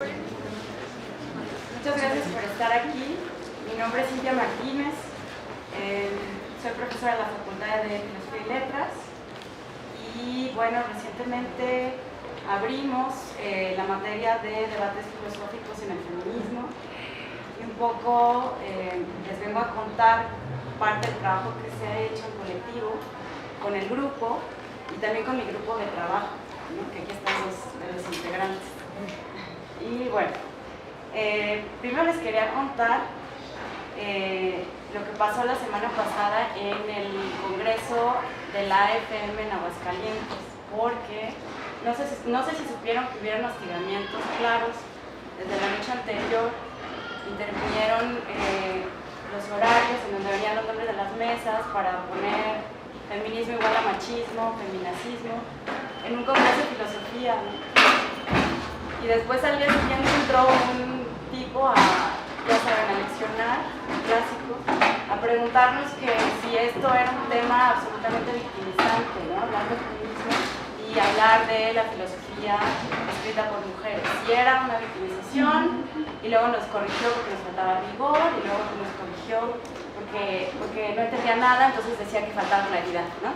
Muchas gracias por estar aquí. Mi nombre es Cintia Martínez, soy profesora de la Facultad de Filosofía y Letras y bueno, recientemente abrimos la materia de debates filosóficos en el feminismo y un poco les vengo a contar parte del trabajo que se ha hecho en colectivo con el grupo y también con mi grupo de trabajo, ¿no? Que aquí están los integrantes. Y bueno, primero les quería contar lo que pasó la semana pasada en el Congreso de la AFM en Aguascalientes, porque no sé si supieron que hubieron hostigamientos claros desde la noche anterior. Intervinieron los horarios en donde venían los nombres de las mesas para poner feminismo igual a machismo, feminacismo, en un congreso de filosofía, ¿no? Y después al día siguiente entró un tipo a, ya saben, a leccionar, un clásico, a preguntarnos que si esto era un tema absolutamente victimizante, ¿no? Hablar de feminismo y hablar de la filosofía escrita por mujeres. Si era una victimización, y luego nos corrigió porque nos faltaba rigor, y luego nos corrigió porque no entendía nada, entonces decía que faltaba claridad, ¿no?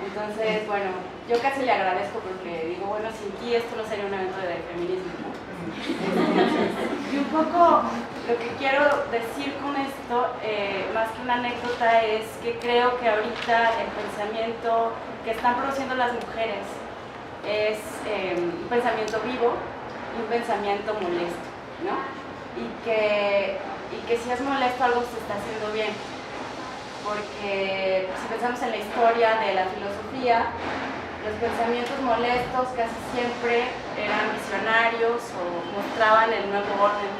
Entonces, bueno, yo casi le agradezco porque digo, bueno, sin ti esto no sería un evento de feminismo, ¿no? Y un poco lo que quiero decir con esto, más que una anécdota, es que creo que ahorita el pensamiento que están produciendo las mujeres es un pensamiento vivo y un pensamiento molesto, ¿no? Y que si es molesto algo se está haciendo bien. Porque si pensamos en la historia de la filosofía, los pensamientos molestos casi siempre eran visionarios o mostraban el nuevo orden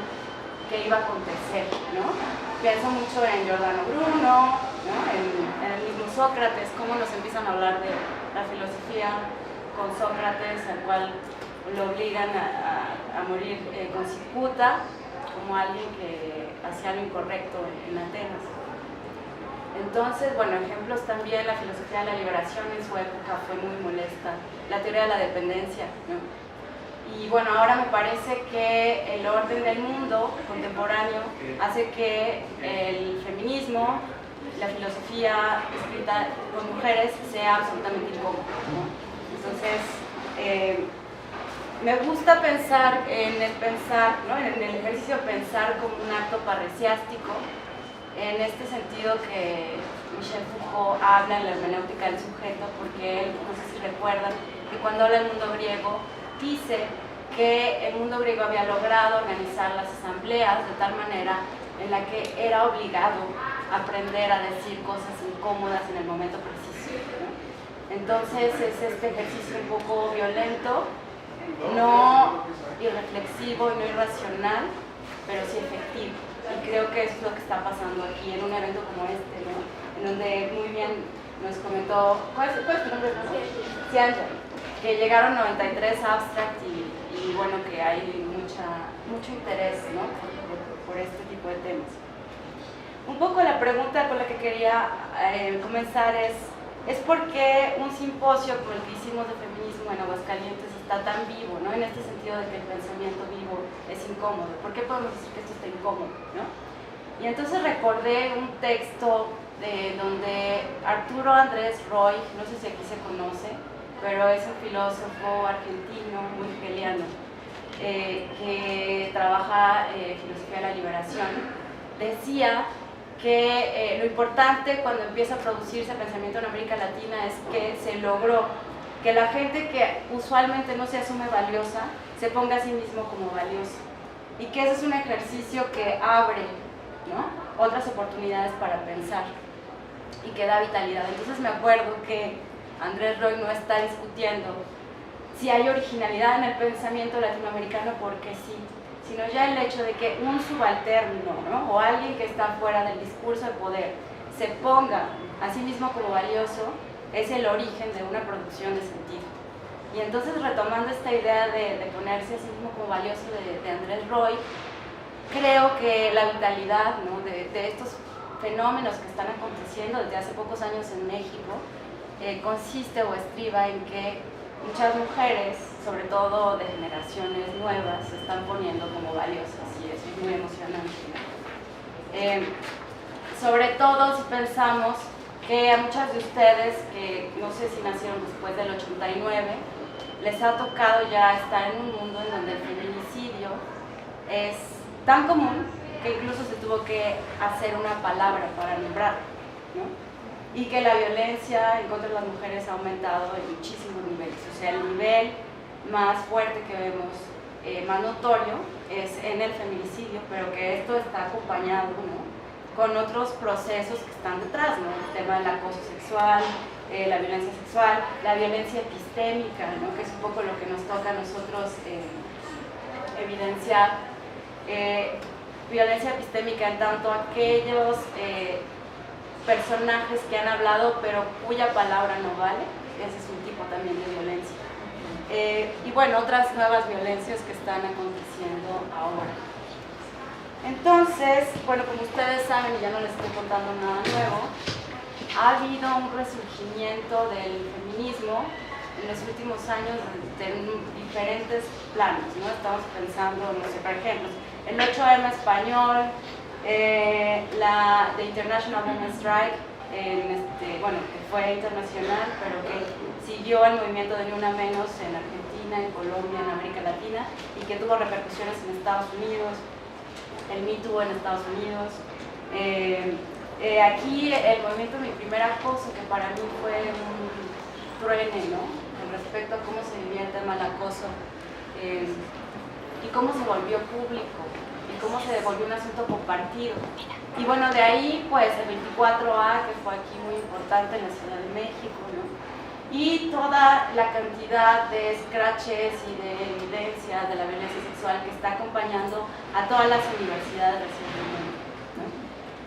que iba a acontecer, ¿no? Pienso mucho en Giordano Bruno, ¿no? en el mismo Sócrates, cómo nos empiezan a hablar de la filosofía con Sócrates, al cual lo obligan a morir con cicuta, como alguien que hacía lo incorrecto en Atenas. Entonces, bueno, ejemplos también, la filosofía de la liberación en su época fue muy molesta, la teoría de la dependencia, ¿no? Y bueno, ahora me parece que el orden del mundo contemporáneo hace que el feminismo, la filosofía escrita por mujeres sea absolutamente incómodo, ¿no? Entonces, me gusta pensar en el pensar, ¿no? En el ejercicio de pensar como un acto parresiástico, en este sentido que Michel Foucault habla en la hermenéutica del sujeto, porque él, no sé si recuerdan, que cuando habla del mundo griego, dice que el mundo griego había logrado organizar las asambleas de tal manera en la que era obligado a aprender a decir cosas incómodas en el momento preciso, ¿no? Entonces es este ejercicio un poco violento, no irreflexivo y no irracional, pero sí efectivo. Y creo que eso es lo que está pasando aquí en un evento como este, ¿no? En donde muy bien nos comentó, ¿cuál es tu nombre? Cianja, que llegaron 93 abstract y bueno, que hay mucho interés, ¿no? por este tipo de temas. Un poco la pregunta con la que quería comenzar es por qué un simposio como el que hicimos de feminismo en Aguascalientes está tan vivo, ¿no? En este sentido de que el pensamiento vivo es incómodo. ¿Por qué podemos decir que esto está incómodo, ¿no? Y entonces recordé un texto donde Arturo Andrés Roy, no sé si aquí se conoce, pero es un filósofo argentino muy hegeliano que trabaja filosofía de la liberación, decía que lo importante cuando empieza a producirse pensamiento en América Latina es que se logró que la gente que usualmente no se asume valiosa se ponga a sí mismo como valiosa, y que ese es un ejercicio que abre, ¿no? Otras oportunidades para pensar y que da vitalidad. Entonces me acuerdo que Andrés Roy no está discutiendo si hay originalidad en el pensamiento latinoamericano porque sí, sino ya el hecho de que un subalterno, ¿no? O alguien que está fuera del discurso de poder se ponga a sí mismo como valioso es el origen de una producción de sentido. Y entonces, retomando esta idea de ponerse a sí mismo como valioso de Andrés Roy, creo que la vitalidad, ¿no? de estos fenómenos que están aconteciendo desde hace pocos años en México consiste o estriba en que muchas mujeres, sobre todo de generaciones nuevas, se están poniendo como valiosas y eso es muy emocionante. Sobre todo si pensamos que a muchas de ustedes, que no sé si nacieron después del 89, les ha tocado ya estar en un mundo en donde el feminicidio es tan común que incluso se tuvo que hacer una palabra para nombrarlo, ¿no? Y que la violencia en contra de las mujeres ha aumentado en muchísimos niveles. O sea, el nivel más fuerte que vemos, más notorio, es en el feminicidio, pero que esto está acompañado, ¿no?, con otros procesos que están detrás, ¿no? El tema del acoso sexual, la violencia sexual, la violencia epistémica, ¿no?, que es un poco lo que nos toca a nosotros evidenciar. Violencia epistémica en tanto aquellos personajes que han hablado pero cuya palabra no vale, ese es un tipo también de violencia. Y bueno, otras nuevas violencias que están aconteciendo ahora. Entonces, bueno, como ustedes saben, y ya no les estoy contando nada nuevo, ha habido un resurgimiento del feminismo en los últimos años en diferentes planos, ¿no? Estamos pensando, no sé, por ejemplo, el 8M español, The International Women's Strike, bueno, que fue internacional, pero que siguió el movimiento de Ni Una Menos en Argentina, en Colombia, en América Latina, y que tuvo repercusiones en Estados Unidos, el Me Too en Estados Unidos. Aquí el movimiento Mi Primer Acoso, que para mí fue un truene, ¿no?, con respecto a cómo se vivía el tema del acoso y cómo se volvió público y cómo se volvió un asunto compartido. Y bueno, de ahí pues el 24A, que fue aquí muy importante en la Ciudad de México, ¿no?, y toda la cantidad de scratches y de evidencia de la violencia sexual que está acompañando a todas las universidades recientemente, ¿no?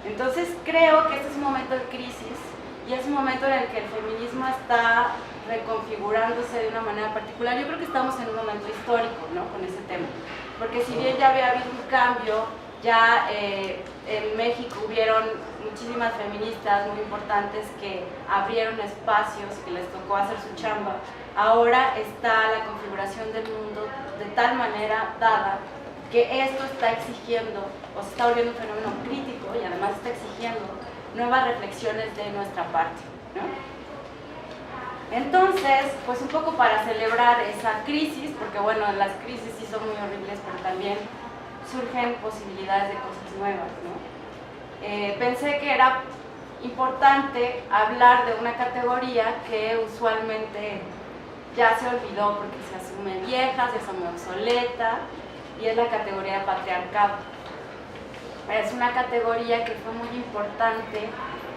Entonces creo que este es un momento de crisis y es un momento en el que el feminismo está reconfigurándose de una manera particular. Yo creo que estamos en un momento histórico, ¿no?, con ese tema, porque si bien ya había habido un cambio, ya en México hubieron muchísimas feministas muy importantes que abrieron espacios, que les tocó hacer su chamba. Ahora está la configuración del mundo de tal manera dada que esto está exigiendo, o se está volviendo un fenómeno crítico y además está exigiendo nuevas reflexiones de nuestra parte, ¿no? Entonces, pues un poco para celebrar esa crisis, porque bueno, las crisis sí son muy horribles, pero también surgen posibilidades de cosas nuevas, ¿no? Pensé que era importante hablar de una categoría que usualmente ya se olvidó porque se asume vieja, se asume obsoleta, y es la categoría de patriarcado. Es una categoría que fue muy importante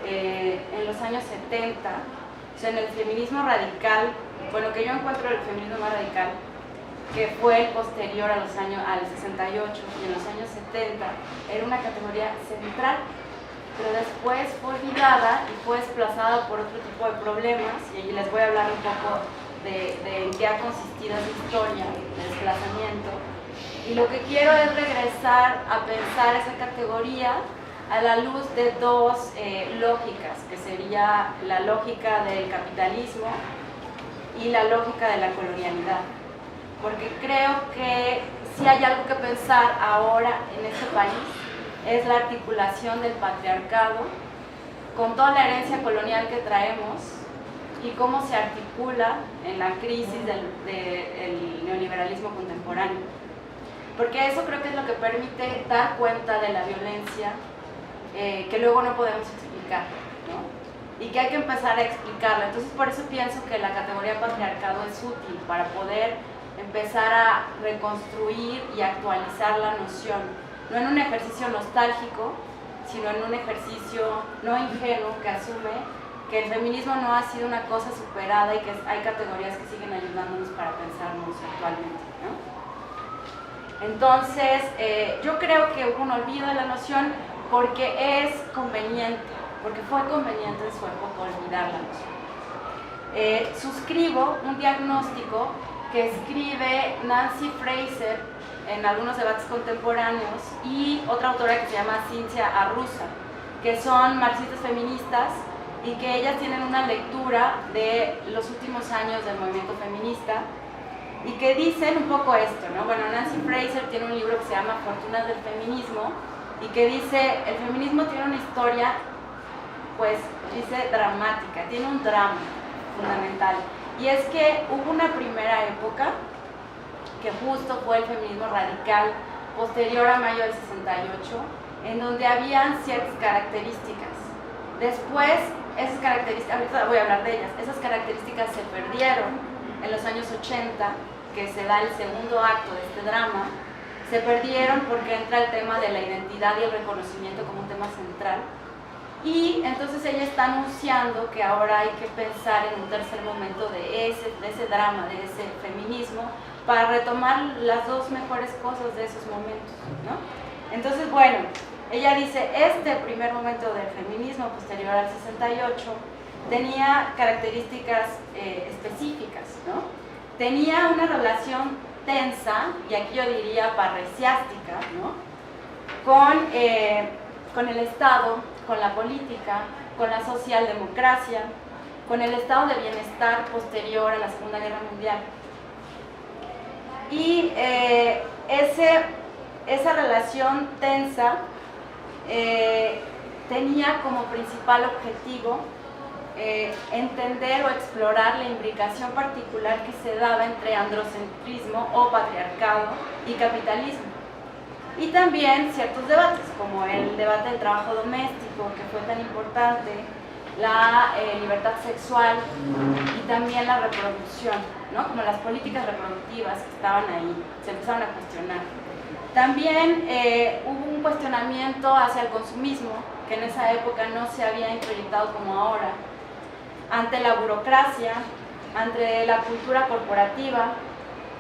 en los años 70, o sea, en el feminismo radical, bueno, que yo encuentro el feminismo más radical, que fue el posterior al 68 y en los años 70, era una categoría central, pero después fue olvidada y fue desplazada por otro tipo de problemas, y allí les voy a hablar un poco de en qué ha consistido esa historia de desplazamiento. Y lo que quiero es regresar a pensar esa categoría a la luz de dos lógicas, que sería la lógica del capitalismo y la lógica de la colonialidad. Porque creo que si hay algo que pensar ahora en este país es la articulación del patriarcado con toda la herencia colonial que traemos y cómo se articula en la crisis del neoliberalismo contemporáneo. Porque eso creo que es lo que permite dar cuenta de la violencia que luego no podemos explicar, ¿no? Y que hay que empezar a explicarla. Entonces por eso pienso que la categoría patriarcado es útil para poder empezar a reconstruir y actualizar la noción, no en un ejercicio nostálgico, sino en un ejercicio no ingenuo que asume que el feminismo no ha sido una cosa superada y que hay categorías que siguen ayudándonos para pensarnos actualmente, ¿no? Entonces, yo creo que hubo un olvido de la noción porque es conveniente, porque fue conveniente en su época olvidar la noción. Suscribo un diagnóstico que escribe Nancy Fraser en algunos debates contemporáneos y otra autora que se llama Cynthia Arruzza, que son marxistas feministas y que ellas tienen una lectura de los últimos años del movimiento feminista y que dicen un poco esto, ¿no? Bueno, Nancy Fraser tiene un libro que se llama Fortunas del Feminismo y que dice, el feminismo tiene una historia, pues dice dramática, tiene un drama fundamental, y es que hubo una primera época que justo fue el feminismo radical posterior a mayo del 68, en donde habían ciertas características. Después, esas características, ahorita voy a hablar de ellas, esas características se perdieron en los años 80, que se da el segundo acto de este drama, se perdieron porque entra el tema de la identidad y el reconocimiento como un tema central. Y entonces ella está anunciando que ahora hay que pensar en un tercer momento de ese drama, de ese feminismo, para retomar las dos mejores cosas de esos momentos, ¿no? Entonces, bueno, ella dice, este primer momento del feminismo posterior al 68 tenía características específicas, ¿no? Tenía una relación tensa, y aquí yo diría parresiástica, ¿no? Con el Estado, con la política, con la socialdemocracia, con el estado de bienestar posterior a la Segunda Guerra Mundial. Y esa relación tensa tenía como principal objetivo entender o explorar la imbricación particular que se daba entre androcentrismo o patriarcado y capitalismo. Y también ciertos debates, como el debate del trabajo doméstico, que fue tan importante, la libertad sexual y también la reproducción, ¿no? Como las políticas reproductivas que estaban ahí, se empezaron a cuestionar. También hubo un cuestionamiento hacia el consumismo, que en esa época no se había introyectado como ahora, ante la burocracia, ante la cultura corporativa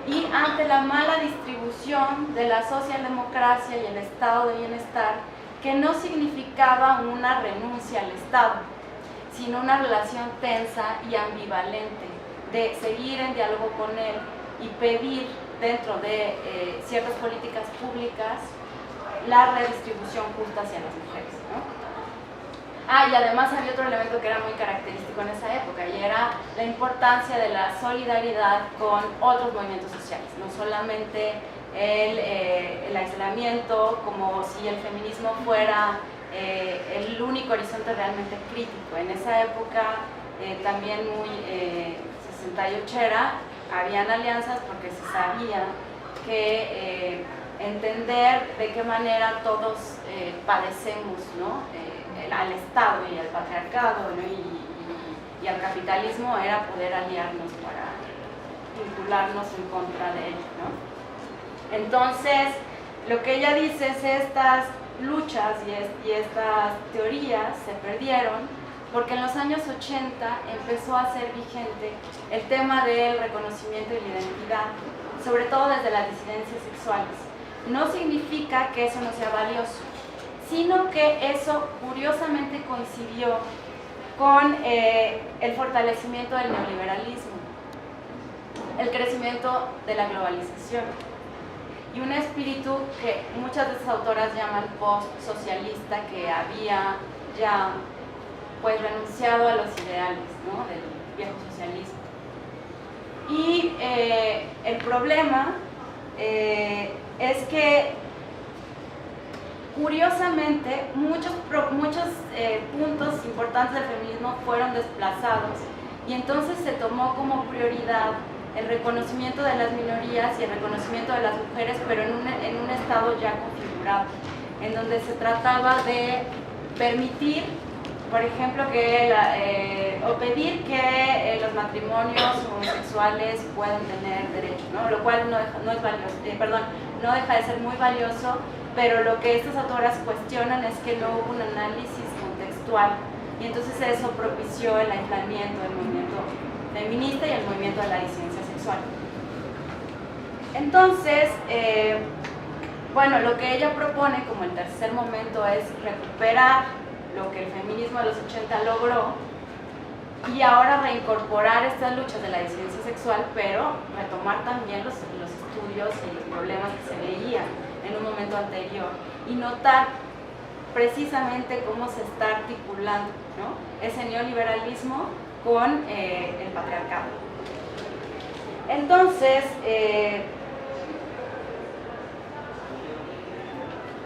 y ante la mala distribución de la socialdemocracia y el estado de bienestar, que no significaba una renuncia al Estado, sino una relación tensa y ambivalente de seguir en diálogo con él y pedir dentro de ciertas políticas públicas la redistribución justa hacia las mujeres, ¿no? Y además había otro elemento que era muy característico en esa época, y era la importancia de la solidaridad con otros movimientos sociales, no solamente el aislamiento, como si el feminismo fuera el único horizonte realmente crítico. En esa época, también muy 68era, habían alianzas porque se sabía que entender de qué manera todos padecemos, ¿no? Al Estado y al patriarcado, ¿no? y al capitalismo, era poder aliarnos para vincularnos en contra de ello, ¿no? Entonces, lo que ella dice es estas luchas y estas teorías se perdieron porque en los años 80 empezó a ser vigente el tema del reconocimiento y la identidad, sobre todo desde las disidencias sexuales. No significa que eso no sea valioso, sino que eso curiosamente coincidió con el fortalecimiento del neoliberalismo, el crecimiento de la globalización y un espíritu que muchas de esas autoras llaman post-socialista, que había ya pues renunciado a los ideales, ¿no? Del viejo socialismo. Y el problema es que curiosamente, muchos puntos importantes del feminismo fueron desplazados, y entonces se tomó como prioridad el reconocimiento de las minorías y el reconocimiento de las mujeres, pero en un estado ya configurado, en donde se trataba de permitir, por ejemplo, o pedir que los matrimonios homosexuales puedan tener derechos, ¿no? Lo cual no deja de ser muy valioso, pero lo que estas autoras cuestionan es que no hubo un análisis contextual, y entonces eso propició el aislamiento del movimiento feminista y el movimiento de la disidencia sexual. Entonces, bueno, lo que ella propone como el tercer momento es recuperar lo que el feminismo de los 80 logró y ahora reincorporar estas luchas de la disidencia sexual, pero retomar también los estudios y los problemas que se veían en un momento anterior, y notar precisamente cómo se está articulando, ¿no?, ese neoliberalismo con el patriarcado. Entonces,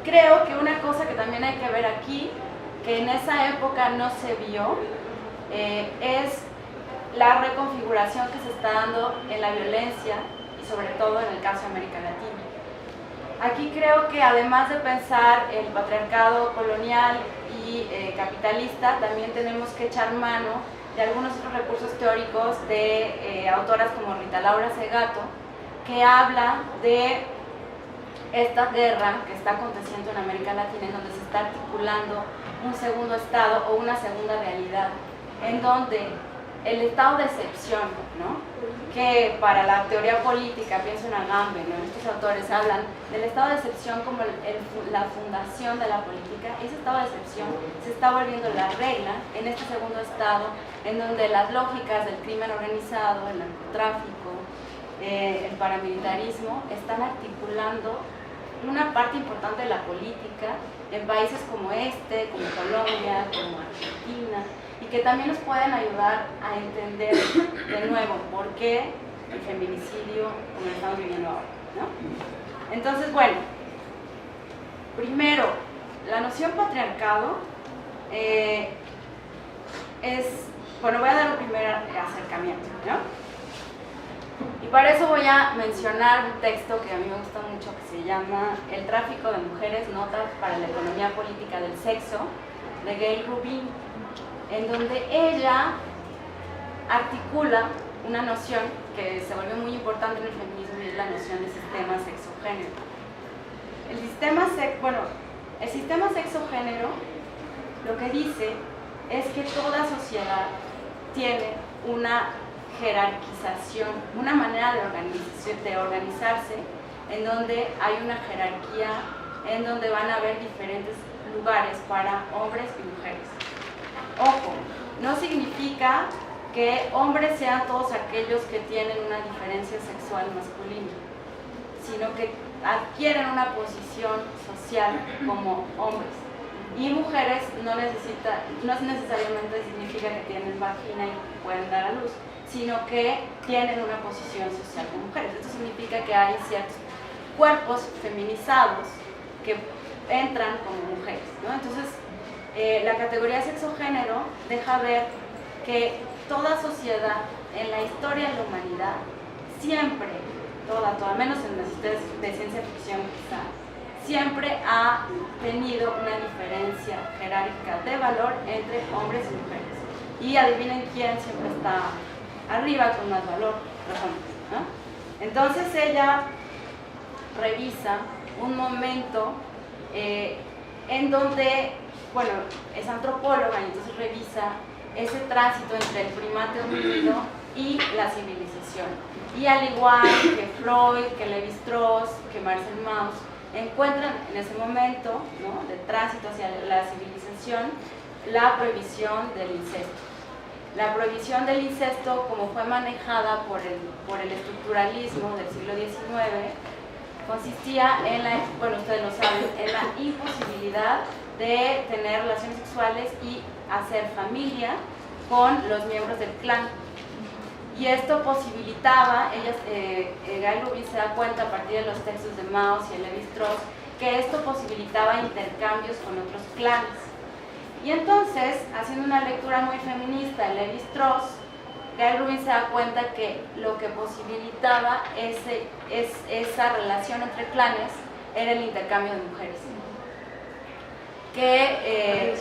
creo que una cosa que también hay que ver aquí, que en esa época no se vio, es la reconfiguración que se está dando en la violencia y sobre todo en el caso de América Latina. Aquí creo que además de pensar el patriarcado colonial y capitalista, también tenemos que echar mano de algunos otros recursos teóricos de autoras como Rita Laura Segato, que habla de esta guerra que está aconteciendo en América Latina, en donde se está articulando un segundo estado o una segunda realidad, en donde el estado de excepción, ¿no?, que para la teoría política, pienso en Agamben, ¿no?, estos autores hablan del estado de excepción como la fundación de la política. Ese estado de excepción se está volviendo la regla en este segundo estado, en donde las lógicas del crimen organizado, el narcotráfico, el paramilitarismo están articulando una parte importante de la política en países como este, como Colombia, como Argentina, y que también nos pueden ayudar a entender de nuevo por qué el feminicidio como lo estamos viviendo ahora, ¿no? Entonces, bueno, primero, la noción patriarcado bueno, voy a dar un primer acercamiento, ¿no? Y para eso voy a mencionar un texto que a mí me gusta mucho, que se llama El tráfico de mujeres, notas para la economía política del sexo, de Gail Rubin, en donde ella articula una noción que se volvió muy importante en el feminismo, y es la noción de sistema sexo-género. El sistema sexo-género lo que dice es que toda sociedad tiene una jerarquización, una manera de organizarse, en donde hay una jerarquía, en donde van a haber diferentes lugares para hombres y mujeres. Ojo, no significa que hombres sean todos aquellos que tienen una diferencia sexual masculina, sino que adquieren una posición social como hombres. Y mujeres no necesariamente significa que tienen vagina y pueden dar a luz, sino que tienen una posición social como mujeres. Esto significa que hay ciertos cuerpos feminizados que entran como mujeres, ¿no? Entonces, la categoría sexo-género deja ver que toda sociedad en la historia de la humanidad siempre, al menos en las historias de ciencia ficción quizá, siempre ha tenido una diferencia jerárquica de valor entre hombres y mujeres. Y adivinen quién siempre está arriba con más valor, los hombres, ¿no? Entonces ella revisa un momento en donde, bueno, es antropóloga y entonces revisa ese tránsito entre el primate homínido y la civilización. Y al igual que Freud, que Lévi-Strauss, que Marcel Mauss, encuentran en ese momento, ¿no?, de tránsito hacia la civilización, la prohibición del incesto. La prohibición del incesto, como fue manejada por el estructuralismo del siglo XIX, consistía en ustedes lo saben, en la imposibilidad de tener relaciones sexuales y hacer familia con los miembros del clan. Y esto posibilitaba, Gail Rubin se da cuenta a partir de los textos de Mauss y de Lévi-Strauss, que esto posibilitaba intercambios con otros clanes. Y entonces, haciendo una lectura muy feminista de Lévi-Strauss, Gail Rubin se da cuenta que lo que posibilitaba esa relación entre clanes era el intercambio de mujeres. Que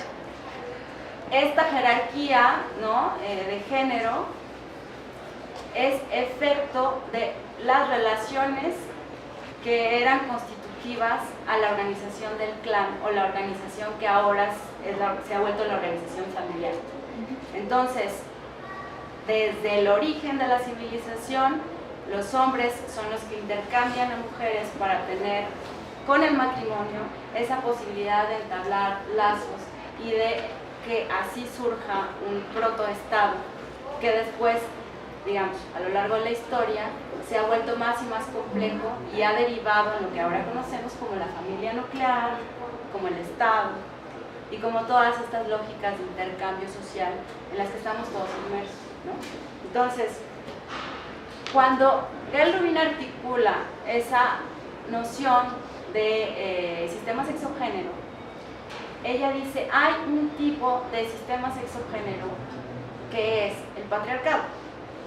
esta jerarquía, ¿no?, de género es efecto de las relaciones que eran constitutivas a la organización del clan, o la organización que ahora se ha vuelto la organización familiar. Entonces, desde el origen de la civilización, los hombres son los que intercambian a mujeres para tener con el matrimonio esa posibilidad de entablar lazos y de que así surja un protoestado que después, digamos, a lo largo de la historia se ha vuelto más y más complejo y ha derivado en lo que ahora conocemos como la familia nuclear, como el Estado, y como todas estas lógicas de intercambio social en las que estamos todos inmersos, ¿no? Entonces, cuando Gail Rubin articula esa noción de sistema sexogénero, ella dice, hay un tipo de sistema sexogénero que es el patriarcado,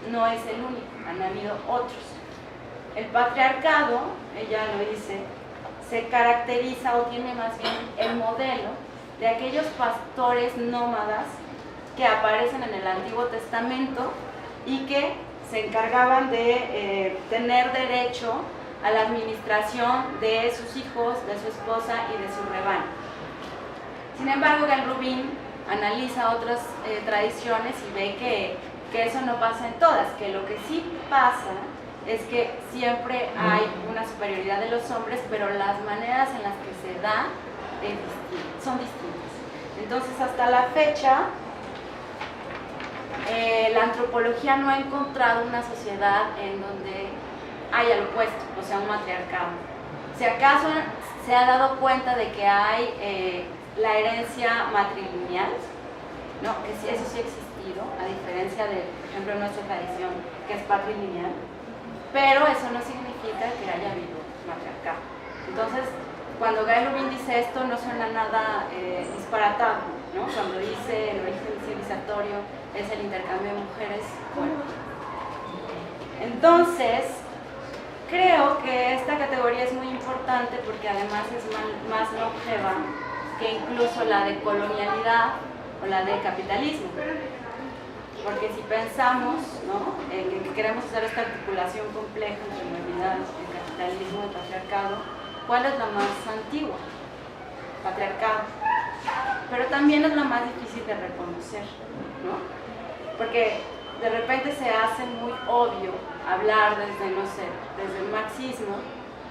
no es el único, han habido otros. El patriarcado, ella lo dice, se caracteriza o tiene más bien el modelo de aquellos pastores nómadas que aparecen en el Antiguo Testamento y que se encargaban de tener derecho a la administración de sus hijos, de su esposa y de su rebaño. Sin embargo, Gail Rubin analiza otras tradiciones y ve que eso no pasa en todas, que lo que sí pasa es que siempre hay una superioridad de los hombres, pero las maneras en las que se da son distintas. Entonces, hasta la fecha, la antropología no ha encontrado una sociedad en donde haya lo opuesto, o sea, un matriarcado. Si acaso se ha dado cuenta de que hay la herencia matrilineal, ¿no? Que sí, eso sí ha existido, a diferencia de, por ejemplo, nuestra tradición, que es patrilineal, pero eso no significa que haya habido matriarcado. Entonces, cuando Gail Rubin dice esto, no suena nada disparatado, ¿no? Cuando dice el origen civilizatorio es el intercambio de mujeres, bueno. Entonces, creo que esta categoría es muy importante porque además es más longeva que incluso la de colonialidad o la de capitalismo. Porque si pensamos, ¿no?, que queremos hacer esta articulación compleja entre modernidad, el capitalismo, el patriarcado, ¿cuál es la más antigua? Patriarcado. Pero también es la más difícil de reconocer, ¿no? Porque de repente se hace muy obvio hablar desde, no sé, desde el marxismo,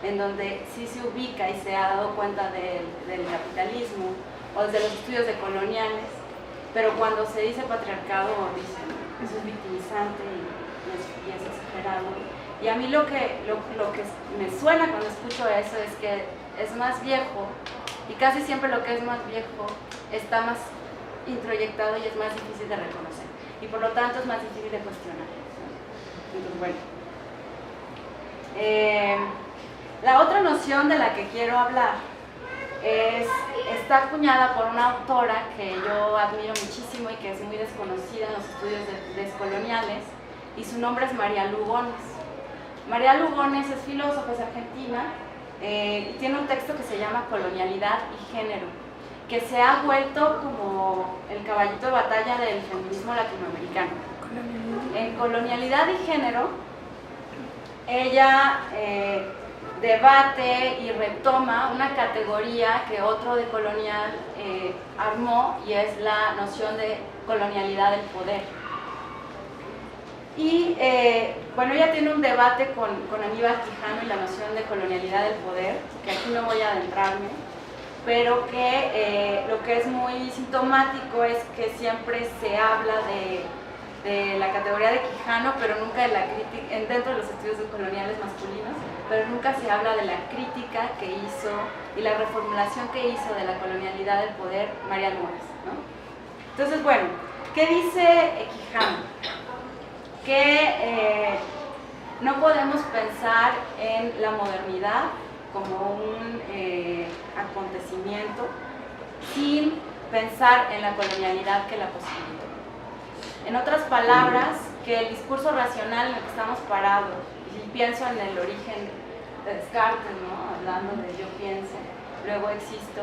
en donde sí se ubica y se ha dado cuenta del capitalismo, o desde los estudios decoloniales, pero cuando se dice patriarcado, dicen, eso es victimizante y es exagerado. Y a mí lo que me suena cuando escucho eso es que es más viejo, y casi siempre lo que es más viejo está más introyectado y es más difícil de reconocer, y por lo tanto es más difícil de cuestionar. Entonces, bueno. La otra noción de la que quiero hablar está acuñada por una autora que yo admiro muchísimo y que es muy desconocida en los estudios descoloniales, y su nombre es María Lugones. María Lugones es filósofa, es argentina, y tiene un texto que se llama Colonialidad y Género, que se ha vuelto como el caballito de batalla del feminismo latinoamericano. En Colonialidad y Género, ella debate y retoma una categoría que otro decolonial armó, y es la noción de colonialidad del poder. Y bueno, ella tiene un debate con Aníbal Quijano y la noción de colonialidad del poder, que aquí no voy a adentrarme, pero que lo que es muy sintomático es que siempre se habla de la categoría de Quijano, pero nunca de la crítica, dentro de los estudios decoloniales masculinos, pero nunca se habla de la crítica que hizo y la reformulación que hizo de la colonialidad del poder María Lugones, ¿no? Entonces, bueno, ¿qué dice Quijano? Que no podemos pensar en la modernidad como un acontecimiento sin pensar en la colonialidad que la posibilitó. En otras palabras, que el discurso racional en el que estamos parados, y pienso en el origen de Descartes, ¿no?, hablando de yo pienso, luego existo,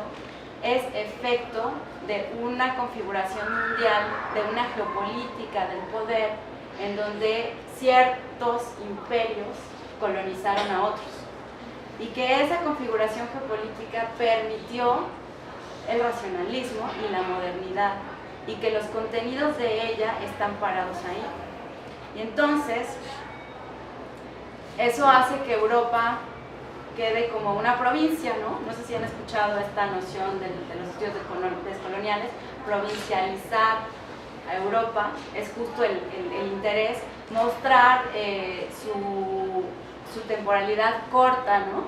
es efecto de una configuración mundial, de una geopolítica del poder, en donde ciertos imperios colonizaron a otros, y que esa configuración geopolítica permitió el racionalismo y la modernidad, y que los contenidos de ella están parados ahí. Y entonces, eso hace que Europa quede como una provincia, ¿no? No sé si han escuchado esta noción de los estudios descoloniales, provincializar a Europa, es justo el interés, mostrar su temporalidad corta, ¿no?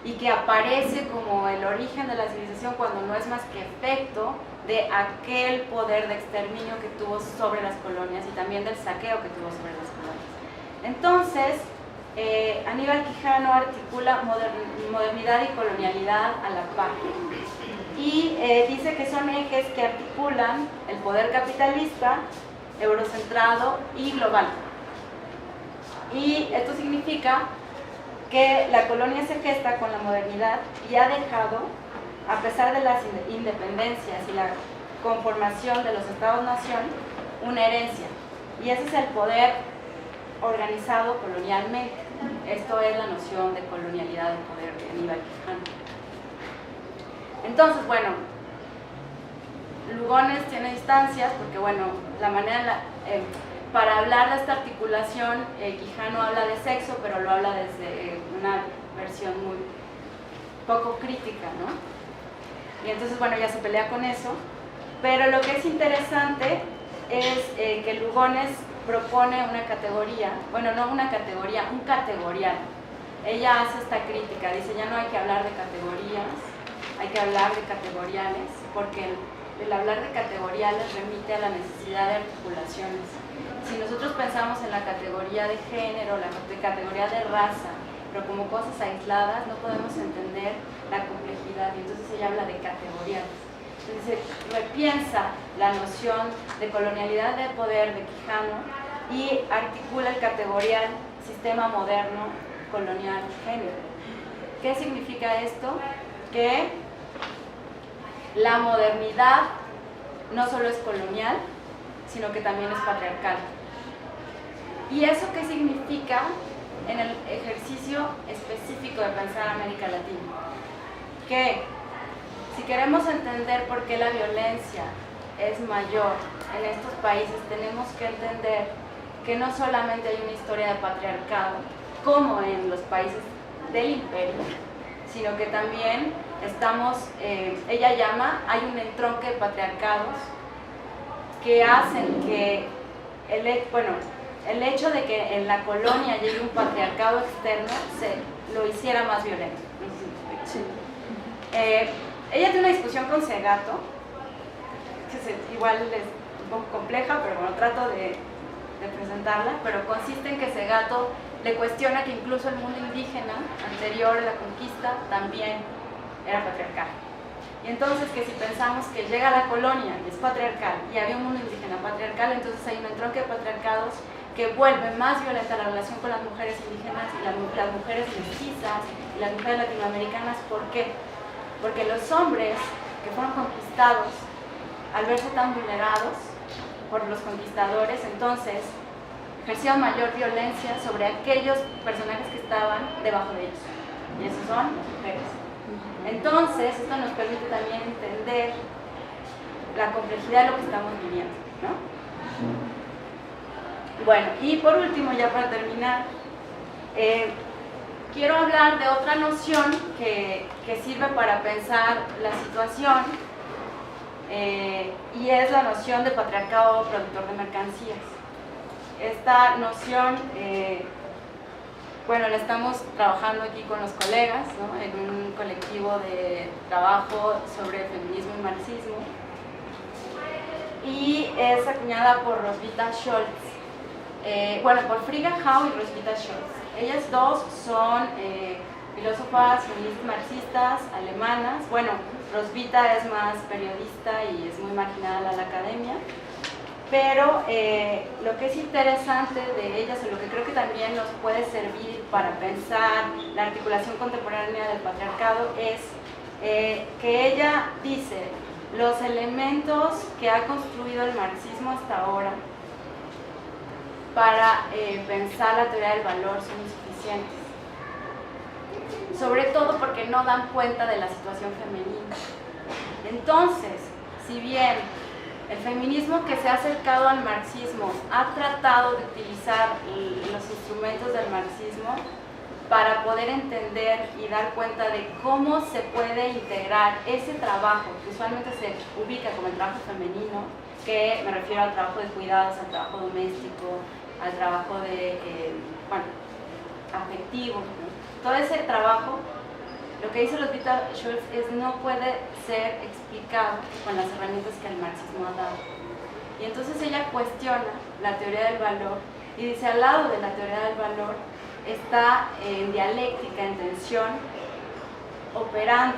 y que aparece como el origen de la civilización cuando no es más que efecto de aquel poder de exterminio que tuvo sobre las colonias y también del saqueo que tuvo sobre las colonias. Entonces, Aníbal Quijano articula modernidad y colonialidad a la par y dice que son ejes que articulan el poder capitalista, eurocentrado y global. Y esto significa que la colonia se gesta con la modernidad y ha dejado, a pesar de las independencias y la conformación de los estados-nación, una herencia. Y ese es el poder organizado colonialmente. Esto es la noción de colonialidad de poder de Aníbal Quijano. Entonces, bueno, Lugones tiene instancias porque, bueno, la manera para hablar de esta articulación, Quijano habla de sexo, pero lo habla desde una versión muy poco crítica, ¿no? Y entonces, bueno, ya se pelea con eso, pero lo que es interesante es que Lugones propone una categoría, bueno, no una categoría, un categorial. Ella hace esta crítica, dice, ya no hay que hablar de categorías, hay que hablar de categoriales, porque el hablar de categoriales remite a la necesidad de articulaciones. Si nosotros pensamos en la categoría de género, la categoría de raza, pero como cosas aisladas, no podemos entender la complejidad, y entonces ella habla de categoriales. Entonces repiensa la noción de colonialidad de poder de Quijano y articula el categorial sistema moderno colonial género. ¿Qué significa esto? Que la modernidad no solo es colonial, sino que también es patriarcal. ¿Y eso qué significa en el ejercicio específico de pensar América Latina? Que si queremos entender por qué la violencia es mayor en estos países, tenemos que entender que no solamente hay una historia de patriarcado, como en los países del imperio, sino que también estamos, ella llama, hay un entronque de patriarcados que hacen que el hecho de que en la colonia llegue un patriarcado externo lo hiciera más violento. Sí. Ella tiene una discusión con Segato, que igual es un poco compleja, pero bueno, trato de presentarla, pero consiste en que Segato le cuestiona que incluso el mundo indígena anterior a la conquista también era patriarcal. Y entonces que si pensamos que llega a la colonia y es patriarcal y había un mundo indígena patriarcal, entonces hay un entronque de patriarcados que vuelve más violenta la relación con las mujeres indígenas y las mujeres mestizas y las mujeres latinoamericanas. ¿Por qué? Porque los hombres que fueron conquistados, al verse tan vulnerados por los conquistadores, entonces ejercieron mayor violencia sobre aquellos personajes que estaban debajo de ellos, y esos son las mujeres. Entonces, esto nos permite también entender la complejidad de lo que estamos viviendo, ¿no? Bueno, y por último, ya para terminar, quiero hablar de otra noción que sirve para pensar la situación, y es la noción de patriarcado productor de mercancías. Esta noción, bueno, la estamos trabajando aquí con los colegas, ¿no? En un colectivo de trabajo sobre feminismo y marxismo, y es acuñada por Roswitha Scholz, por Frigga Haug y Roswitha Scholz. Ellas dos son filósofas feministas marxistas alemanas. Bueno, Roswitha es más periodista y es muy marginal a la academia, pero lo que es interesante de ellas, y lo que creo que también nos puede servir para pensar la articulación contemporánea del patriarcado, es que ella dice: los elementos que ha construido el marxismo hasta ahora para pensar la teoría del valor son insuficientes, sobre todo porque no dan cuenta de la situación femenina. Entonces, si bien el feminismo que se ha acercado al marxismo ha tratado de utilizar los instrumentos del marxismo para poder entender y dar cuenta de cómo se puede integrar ese trabajo, que usualmente se ubica como el trabajo femenino, que me refiero al trabajo de cuidados, al trabajo doméstico, al trabajo de, afectivo, ¿no? Todo ese trabajo Lo que dice Lolita Schultz es no puede ser explicado con las herramientas que el marxismo ha dado. Y entonces ella cuestiona la teoría del valor y dice, al lado de la teoría del valor está en dialéctica, en tensión, operando